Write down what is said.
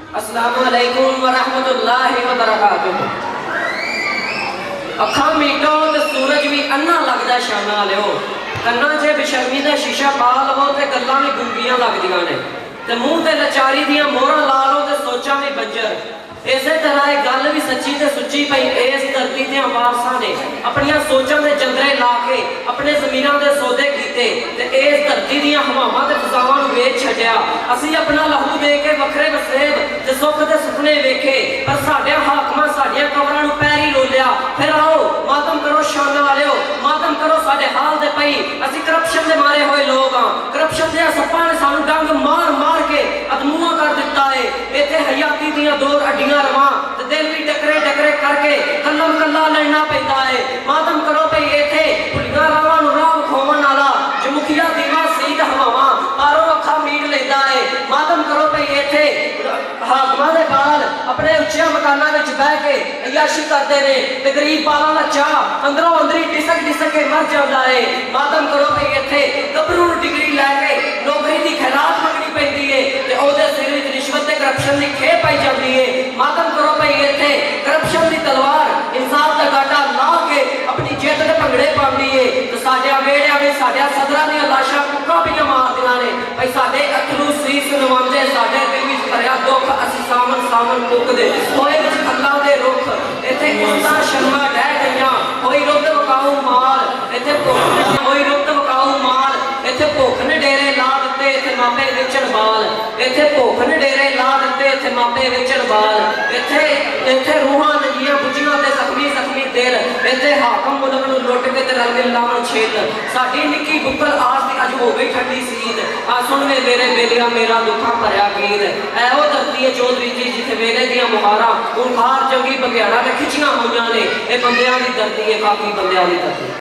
अस्सलामु अलैकुम व रहमतुल्लाहि व बरकातुहू। अखा मीटो तो सूरज भी अन्ना लगता शाना लियो, कन्ना च बेशर्मी का शीशा पा लवो तो गल्लां भी गुंगियां लगदियां ने, ते मूँह ते लचारी दियां मोहरां ला लो तो सोचा भी बंजर। इसे तरह एक गल भी सच्ची ते सुच्ची पई इस धरती दे वारसां ने अपनियां सोचां दे जंदरे ला के अपने ज़मीनां दे सौदे कीते ते इस धरती दीयां हवावां ते फिज़ावां नूं वेच छड्डिया। असीं अपना लहू दे के वखरे वसेब ते सुख दे सुपने वेखे, पर साडियां हाकमां साडियां कबरां नूं पैरी लोलिया। फिर आओ मातम करो शाना वालिओ, मातम करो साडे हाल दे पई। असीं करप्शन दे मारे होए लोग हां, करप्शन दे सप्पां ने सानूं डंग मार मार के अदमूआ कर दिता है। इत्थे हयाती दीयां दो अड्डियां रवां ते दिल भी डकरे डकरे करके कल्लम कल्ला लड़ना पैंदा है। मातम करो भई इत्थे भुलियां रावां नूं राह विखाउण वाला जो मुखिया दीवा सीध हवावां पारों अखा मीट लैंदा है। मातम करो भई इत्थे हाकमां दे बाल अपने उच्चे मकानां विच बह के अयाशी करदे ने ते गरीब बालां दा चाह अंदरों अंदरी डिसक डिसक के मर जांदा है। मातम करो भई इत्थे गभरू डिग्री लैके नौकरी दी खैरात मंगनी पैंदी है ते ओहदे सिर विच रिश्वत ते करप्शन दी खेप पाई जांदी है। मातम करो भई इत्थे करप्शन दी तलवार इंसाफ दा गाटा ला के अपनी जिद्द दे भंगड़े पाउंदी है ते साडियां वेड़ियां विच साडियां सदरां दीयां लाशां कुक्कां पियां मारदियां ने। भई साडे अथरू सीस नवांदे साडे दिल विच भरिया दुख असीं सामन सामन मुकदे होए विच खल्लां दे रुख। इत्थे इज्जतां शर्मां डह गईयां होई रुद्द वकाऊ माल, इत्थे भुख होई रुद्द वकाऊ माल। इत्थे भुख ने डेरे ला दित्ते इत्थे मापे वेचण बाल, इत्थे भुख ने डेरे ला दित्ते इत्थे मापे वेचण बाल। इत्थे इत्थे रूहां नंगियां बुझियां ते जख्मी जख्मी दिल, इत्थे हाकम मुल्क नूं लुट के ते रल के लावन छेल। साडी निक्की बुक्कल आस दी अज हो गई ठंडी सीत, आ सुन वे मेरे बेलिया मेरा दुखां भरिया गीत। ऐहो धरती है चौधरी जी जिथे वेले दियां मुहारां हुण खार जंगी बघियाड़ा ते खिचियां होईयां ने। ये बंदियां दी धरती है, काफी बंदियां दी धरती।